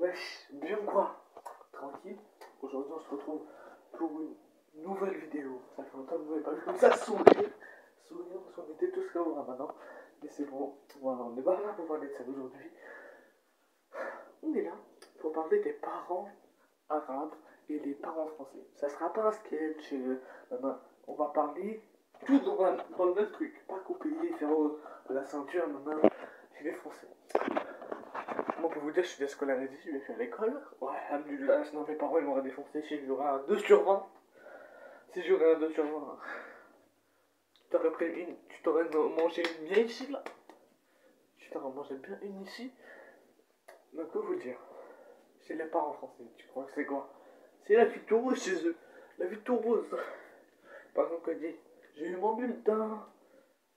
Wesh, bien quoi? Tranquille. Aujourd'hui, on se retrouve pour une nouvelle vidéo. Ça fait longtemps que vous n'avez pas vu comme ça sourire. Sourire parce qu'on était tous comme maintenant. Mais c'est bon. Voilà, on n'est pas là pour parler de ça aujourd'hui. On est là pour parler des parents arabes et des parents français. Ça sera pas un sketch. On va parler tout dans le même truc. Pas couper, faire la ceinture, chez les Français. Moi, pour vous dire, je suis déscolarisé, je vais faire l'école. Ouais, alhamdoulilah, sinon mes parents ils m'auraient défoncé si j'aurais un 2 sur 20. Si j'aurais un 2 sur 20, tu t'aurais mangé une bien ici, là. Tu t'aurais mangé bien une ici. Donc, que vous dire, c'est les parents français, tu crois que c'est quoi? C'est la vie tout rose chez eux. La vie tout rose. Par exemple, elle dit, j'ai eu mon bulletin.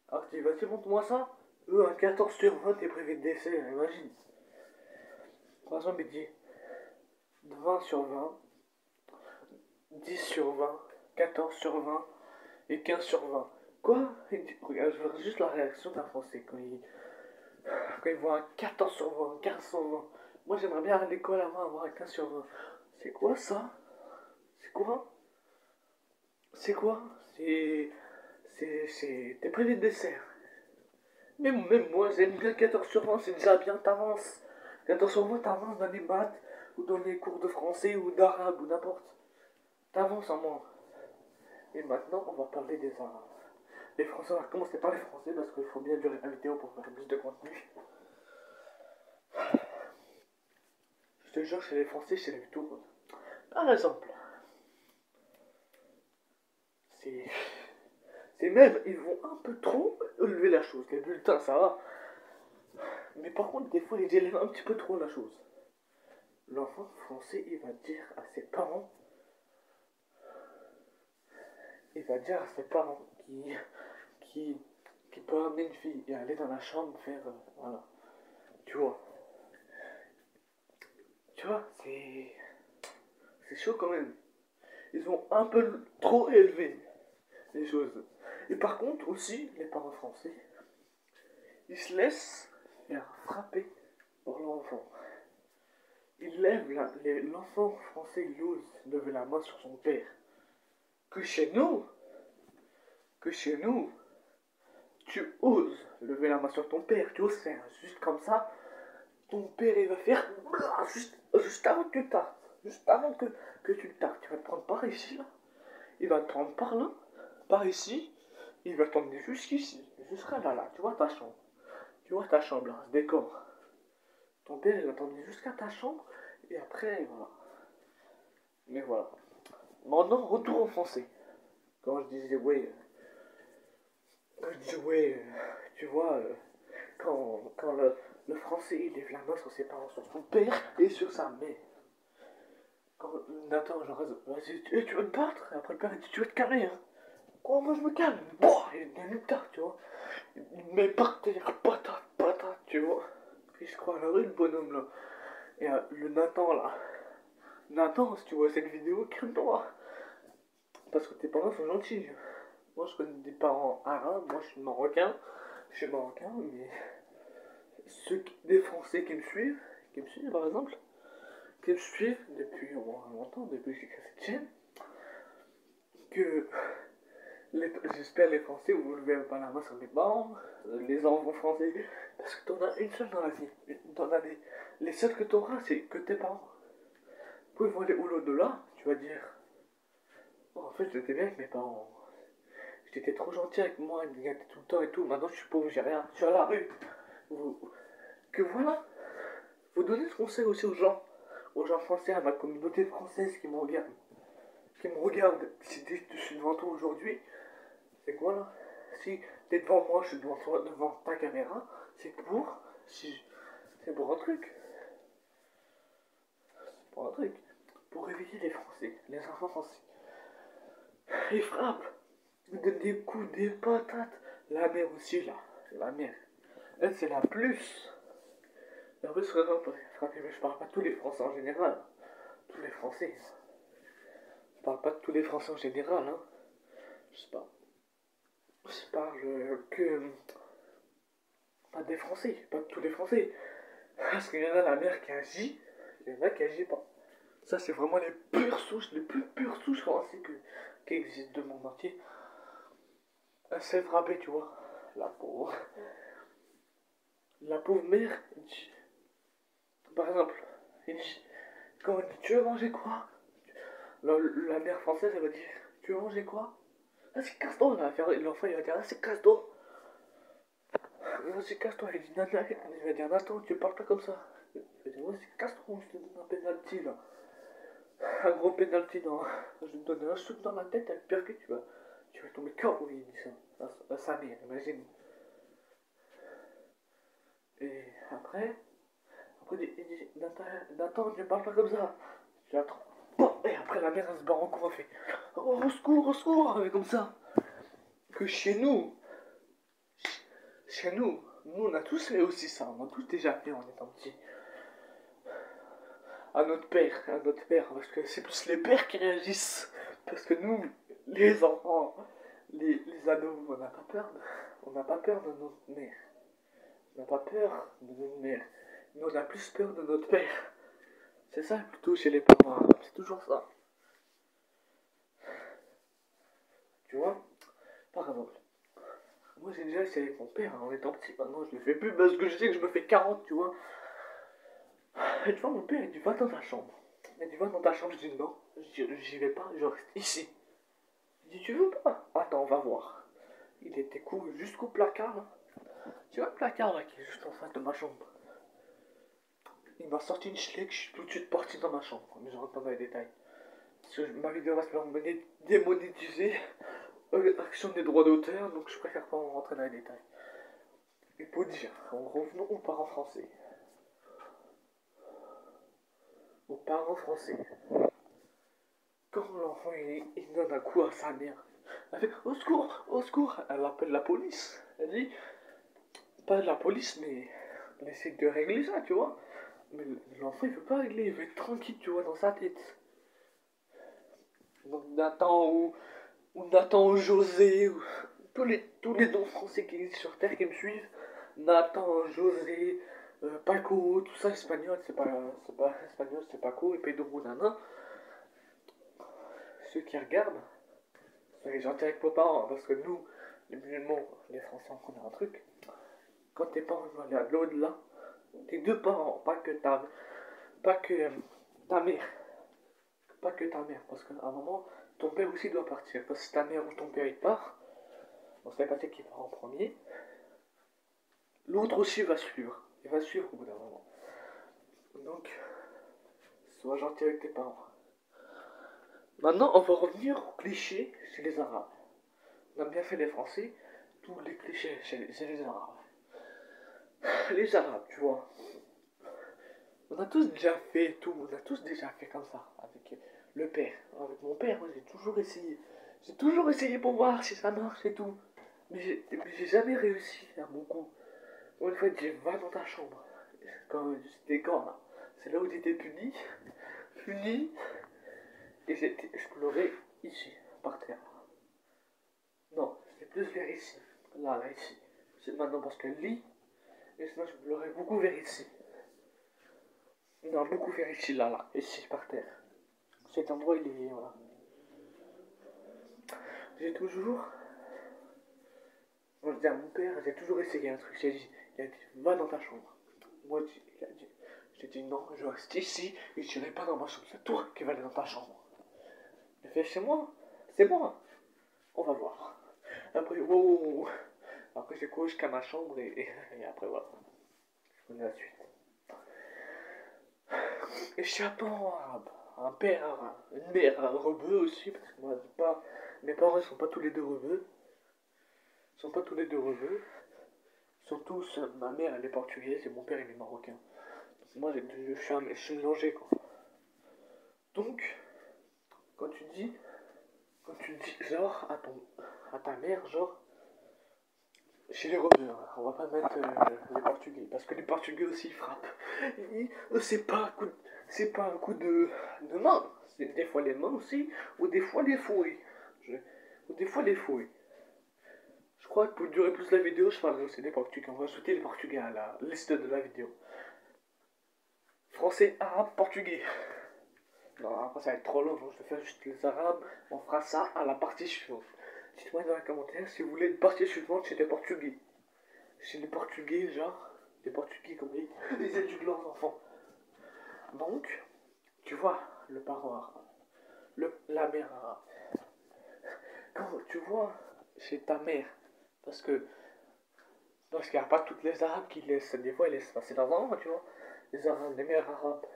Alors, tu dis, vas-y, montre-moi ça. Eux, un 14 sur 20, t'es privé de décès, imagine. Par exemple, il dit 20 sur 20, 10 sur 20, 14 sur 20 et 15 sur 20. Quoi? Regarde, je vois juste la réaction d'un Français quand il voit un 14 sur 20, 15 sur 20. Moi, j'aimerais bien aller à l'école avant avoir un 15 sur 20. C'est quoi ça? C'est quoi? C'est quoi? T'es privé de dessert. Même moi, j'aime bien 14 sur 20, c'est déjà bien, t'avances. 14 sur 20, t'avances dans les maths, ou dans les cours de français, ou d'arabe, ou n'importe. T'avances en moins. Et maintenant, on va parler des arabes. Les Français, on va commencer par les Français, parce qu'il faut bien durer la vidéo pour faire plus de contenu. Je te jure, chez les Français, chez les tout. Par exemple, c'est... C'est même, ils vont un peu trop élever la chose. Les bulletins, ça va. Mais par contre, des fois, ils élèvent un petit peu trop la chose. L'enfant français, il va dire à ses parents qui, qui peut amener une fille et aller dans la chambre faire, voilà. Tu vois. Tu vois, c'est chaud quand même. Ils ont un peu trop élevé les choses. Et par contre aussi, les parents français, ils se laissent faire frapper par l'enfant. L'enfant français, il ose lever la main sur son père. Que chez nous, que chez nous, tu oses lever la main sur ton père, tu oses faire juste comme ça, ton père il va faire juste avant que tu tartes, juste avant que tu tartes, tu vas te prendre par ici là, il va te prendre par là, par ici, il va t'emmener jusqu'ici, jusqu'à là, tu vois ta chambre là, ce décor. Ton père il va t'emmener jusqu'à ta chambre, et après, voilà. Mais voilà. Maintenant, retour en français. Quand je disais tu vois, quand le français il lève la main sur ses parents, sur son père et sur sa mère. Quand Nathan, genre, vas-y, tu veux te battre? Et après le père il dit, tu veux te calmer, hein? Quoi, moi je me calme. Bon, il donne une tarte, tu vois. Il me met par terre, patate, tu vois. Et je crois à la rue, le bonhomme là. Et le Nathan là. Nathan, si tu vois cette vidéo, calme-toi. Parce que tes parents sont gentils. Moi je connais des parents arabes, moi je suis marocain, mais des Français qui me suivent par exemple, qui me suivent depuis au moins longtemps, depuis que j'ai créé cette chaîne, que j'espère les Français, vous levez pas la main sur les parents, les enfants français, parce que t'en as une seule dans la vie, t'en as les seuls que t'auras, c'est que tes parents. Quand ils vont aller au-delà, tu vas dire, oh, en fait j'étais bien avec mes parents. J'étais trop gentil avec moi, ils me gâtaient tout le temps et tout. Maintenant, je suis pauvre, j'ai rien. Je suis à la rue. Que voilà. Vous donnez ce conseil aussi aux gens français, à ma communauté française qui me regarde. Qui me regarde. Si je suis devant toi aujourd'hui, c'est quoi là? Si t'es devant moi, je suis devant toi, devant ta caméra, c'est pour un truc. C'est pour un truc. Pour réveiller les Français, les enfants français. Ils frappent. Ils donnent des coups, des patates. La mère aussi, là. La mère. Elle, c'est la plus. La plus frappée. Mais je parle pas de tous les Français en général. Tous les Français. Je parle pas de tous les Français en général, hein. Je sais pas. Je parle que. Pas des Français. Pas de tous les Français. Parce qu'il y en a la mère qui agit. Il y en a qui agissent pas. Ça, c'est vraiment les pures souches, les plus pures souches françaises qui existent de monde entier. Elle s'est frappée, tu vois. La pauvre. La pauvre mère, par exemple, il dit, quand elle dit, tu veux manger quoi? La mère française, elle va dire, tu veux manger quoi? Ah, c'est casse-toi, l'enfant, il va dire, ah, c'est casse-toi. Vas-y, casse-toi. Il dit, Nana, il va dire, Nathan, tu parles pas comme ça. Il va dire, vas-y, casse-toi, je te donne un penalty, là. Un gros penalty, non. Je vais te donner un shoot dans la tête, avec pire que tu vas tomber KO, il dit ça. À sa mère, imagine. Et après il dit, Nathan, ne parle pas comme ça. Tu l'attends. Bon, et après, la mère, elle se barre en courant, elle fait, oh, au secours, comme ça. Que chez nous, on a tous fait aussi ça, on a tous déjà fait en étant petits. À notre père, parce que c'est plus les pères qui réagissent. Parce que nous, les enfants, les ados, on n'a pas peur de notre mère. On n'a pas peur de notre mère. Mais on a plus peur de notre père. C'est ça plutôt chez les parents, c'est toujours ça. Tu vois, par exemple, moi j'ai déjà essayé avec mon père en étant petit, maintenant je le fais plus parce que je sais que je me fais 40, tu vois. Et tu vois, mon père il dit va dans ta chambre. Il dit va dans ta chambre, je dis non, j'y vais pas, je reste ici. Il dit tu veux pas? Attends, on va voir. Il était couru jusqu'au placard là. Tu vois le placard là qui est juste en face de ma chambre. Il m'a sorti une schleck, je suis tout de suite parti dans ma chambre, mais je rentre pas dans les détails. Parce que ma vidéo va se faire démonétiser. Action des droits d'auteur, donc je préfère pas en rentrer dans les détails. Et pour dire, revenons aux parents français. Aux parents français. Quand l'enfant il donne un coup à sa mère, elle fait au secours, elle appelle la police. Elle dit, pas la police, mais elle essaie de régler ça, tu vois. Mais l'enfant il veut pas régler, il veut être tranquille, tu vois, dans sa tête. Donc Nathan ou José, ou tous les noms français qui existent sur Terre qui me suivent, Nathan, José, Paco, tout ça espagnol, c'est pas espagnol, c'est Paco, et Pedro Nana, ceux qui regardent, soyez gentils avec vos parents, parce que nous, les musulmans, les Français, on connaît un truc, quand tes parents vont aller à l'au-delà, tes deux parents, pas que ta mère, pas que ta mère, parce qu'à un moment, ton père aussi doit partir, parce que si ta mère ou ton père il part, on sait pas qui part en premier, l'autre aussi va suivre, il va suivre au bout d'un moment. Donc, sois gentil avec tes parents. Maintenant, on va revenir aux clichés chez les Arabes. On a bien fait les Français, tous les clichés chez les Arabes. Les Arabes, tu vois, on a tous déjà fait tout, on a tous déjà fait comme ça, avec le père. Avec mon père, moi j'ai toujours essayé. J'ai toujours essayé pour voir si ça marche et tout. Mais j'ai jamais réussi à mon coup. Une fois, j'ai va dans ta chambre. Quand j'étais quand là, c'est là où j'étais puni, et je pleurais ici, par terre. Non, c'était plus vers ici. Là, ici. C'est maintenant parce que lit, et sinon je pleurais beaucoup vers ici. Non, beaucoup vers ici, ici, par terre. Cet endroit, il est, voilà. J'ai toujours, moi je dis à mon père, j'ai toujours essayé un truc. Il a dit, va dans ta chambre. Moi, j'ai dit non, je reste ici, et je n'irai pas dans ma chambre. C'est toi qui vas aller dans ta chambre. Il fait, c'est moi, on va voir. Après, wow. Après j'ai couru jusqu'à ma chambre et après voilà. Je connais la suite. Et je suis un parent arabe, un père arabe, une mère rebeu aussi, parce que moi, mes parents ils sont pas tous les deux rebeux. Ils sont pas tous les deux rebeux. Surtout, ma mère elle est portugaise et mon père il est marocain. Donc, moi je suis mélangé quoi. Donc, quand quand tu dis genre à ta mère, genre, chez les rebeux, hein, on va pas mettre les portugais, parce que les portugais aussi ils frappent. C'est pas un coup de main, c'est des fois les mains aussi, ou des fois les fouilles. Ou des fois les fouilles. Je crois que pour durer plus la vidéo, je parlerai aussi des portugais. On va ajouter les portugais à la liste de la vidéo. français, arabe, portugais. Non, après ça va être trop long, donc je vais faire juste les arabes. On fera ça à la partie suivante. Dites-moi dans les commentaires si vous voulez une partie suivante chez les portugais. Chez les portugais, genre, les portugais comme ils éduquent leurs enfants. Donc, tu vois, le parent arabe, la mère arabe. Quand tu vois chez ta mère, parce que parce qu'il n'y a pas toutes les arabes qui laissent, des fois ils laissent passer leurs enfants, tu vois. Les arabes, les mères arabes.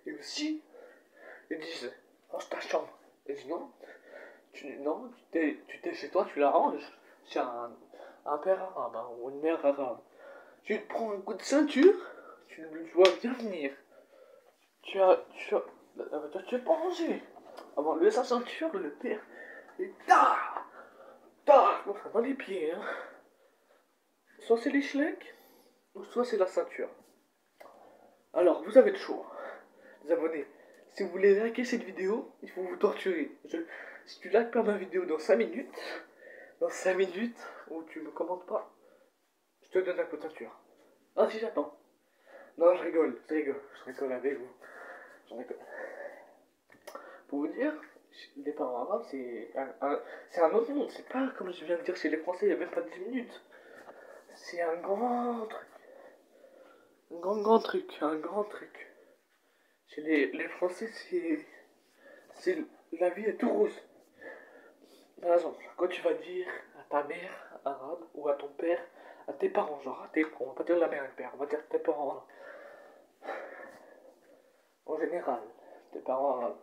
Et aussi, ils disent, range ta chambre. Et dis non, non, tu t'es chez toi, tu la ranges. C'est un père arabe hein, ou une mère arabe. Tu te prends un coup de ceinture, tu dois bien venir. Tu as pas rangé. Avant de lever sa ceinture, le père, et dans les pieds. Hein. Soit c'est les schlecks, ou soit c'est la ceinture. Alors, vous avez le choix. Les abonnés, si vous voulez liker cette vidéo, il faut vous torturer. Si tu likes pas ma vidéo dans 5 minutes, ou tu me commentes pas, je te donne un coup de ceinture. Ah si, j'attends. Non, je rigole avec vous. Je rigole. Pour vous dire, les parents arabes, c'est un autre monde. C'est pas comme je viens de dire chez les Français, il n'y a même pas 10 minutes. C'est un grand truc. Grand truc. Un grand truc. Chez les Français, c'est. La vie est tout rose. Par exemple, quand tu vas dire à ta mère arabe ou à ton père, à tes parents, genre on va pas dire la mère et le père, on va dire tes parents en général, tes parents arabes.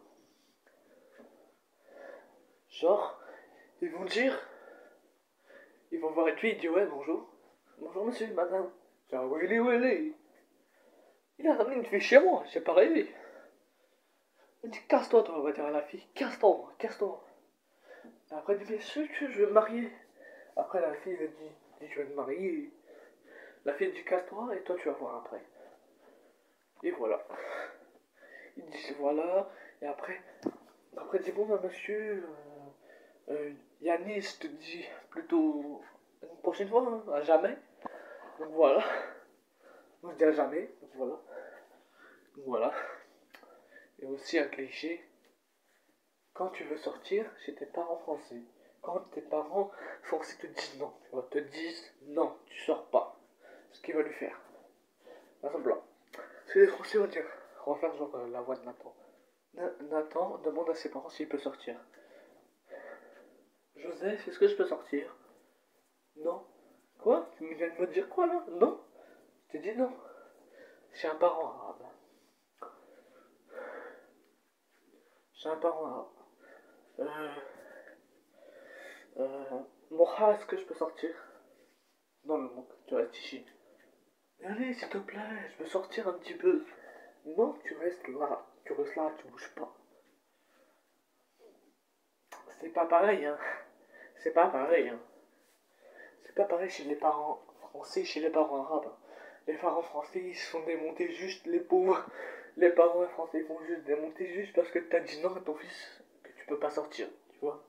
Genre, ils vont dire, ils vont voir une fille, ils disent ouais bonjour, bonjour monsieur, madame. Genre oui il est. Il a ramené une fille chez moi, j'ai pas rêvé. Il dit casse-toi toi, on va dire à la fille, casse-toi, casse-toi. Après il dit mais je veux me marier. Après la fille elle dit je veux me marier. La fille dit casse-toi et toi tu vas voir après. Et voilà. Il dit voilà. Et après il dit bon bah monsieur, Yanis te dit plutôt une prochaine fois, hein, à jamais. Donc voilà. On se dit à jamais. Donc voilà. Donc voilà. Et aussi un cliché. Quand tu veux sortir chez tes parents français, quand tes parents français te disent non, tu vois, te disent non, tu sors pas. Ce qu'ils veulent lui faire. Par exemple là. Ce que les Français vont dire. On va faire genre la voix de Nathan. Nathan demande à ses parents s'il peut sortir. Joseph, est-ce que je peux sortir? Non. Quoi? Tu viens de me dire quoi là? Non. Je t'ai dit non. J'ai un parent arabe. J'ai un parent arabe. Moha, est-ce que je peux sortir? Non, non, tu restes ici. Allez, s'il te plaît, je veux sortir un petit peu. Non, tu restes là. Tu restes là, tu bouges pas. C'est pas pareil, hein. C'est pas pareil, hein. C'est pas pareil chez les parents français, chez les parents arabes. Les parents français, ils se font démonter juste, les pauvres. Les parents français ils font juste démonter juste parce que t'as dit non à ton fils que tu peux pas sortir, tu vois.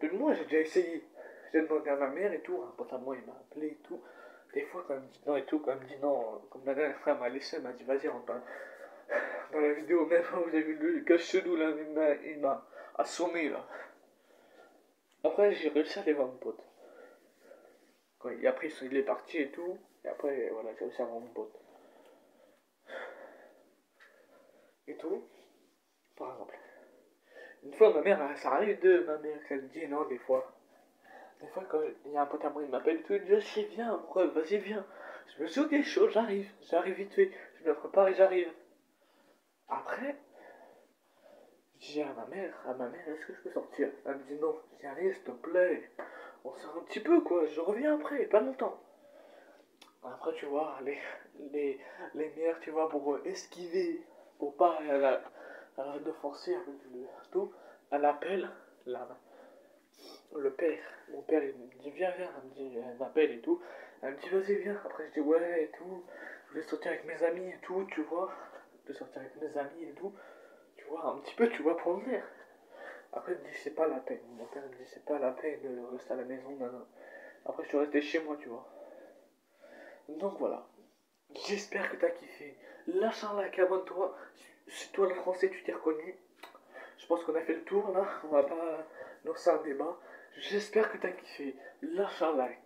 Mais moi, j'ai déjà essayé. J'ai demandé à ma mère et tout, un pote à moi, il m'a appelé et tout. Des fois, quand elle me dit non et tout, quand elle me dit non, comme la dernière fois, elle m'a laissé, elle m'a dit vas-y, rentre dans la vidéo, même vous avez vu le gars chelou là, il m'a assommé là. Après, j'ai réussi à aller voir mon pote. Et après, il est parti et tout. Et après, voilà, j'ai réussi à voir mon pote. Et tout. Par exemple. Une fois, ma mère, ça arrive de ma mère, elle me dit non, des fois. Des fois, quand il y a un pote à moi, il m'appelle et tout, il me dit je viens, vas-y, viens. Je me suis dit, ok, chaud, j'arrive vite fait. Je me prépare et j'arrive. Après, je dis à ma mère, est-ce que je peux sortir? Elle me dit non. Je dis allez, s'il te plaît. On sort un petit peu, quoi. Je reviens après, pas longtemps. Après, tu vois, les mères, tu vois, pour esquiver, pour pas de forcer avec le tout, elle appelle la, le père. Mon père, il me dit viens, elle m'appelle et tout. Elle me dit vas-y, viens. Après, je dis ouais et tout. Je voulais sortir avec mes amis et tout, tu vois. De sortir avec mes amis et tout. Tu vois, un petit peu, tu vois, prendre l'air. Après, il me dit c'est pas la peine. Mon père me dit c'est pas la peine de rester à la maison. Non, non. Après, je suis resté chez moi, tu vois. Donc voilà. J'espère que t'as kiffé. Lâche un like, abonne-toi. Si toi le français tu t'es reconnu, je pense qu'on a fait le tour là. On va pas lancer un débat. J'espère que t'as kiffé. Lâche un like.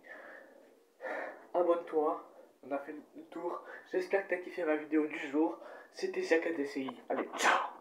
Abonne-toi. On a fait le tour. J'espère que t'as kiffé ma vidéo du jour. C'était Siaka DCI. Allez, ciao!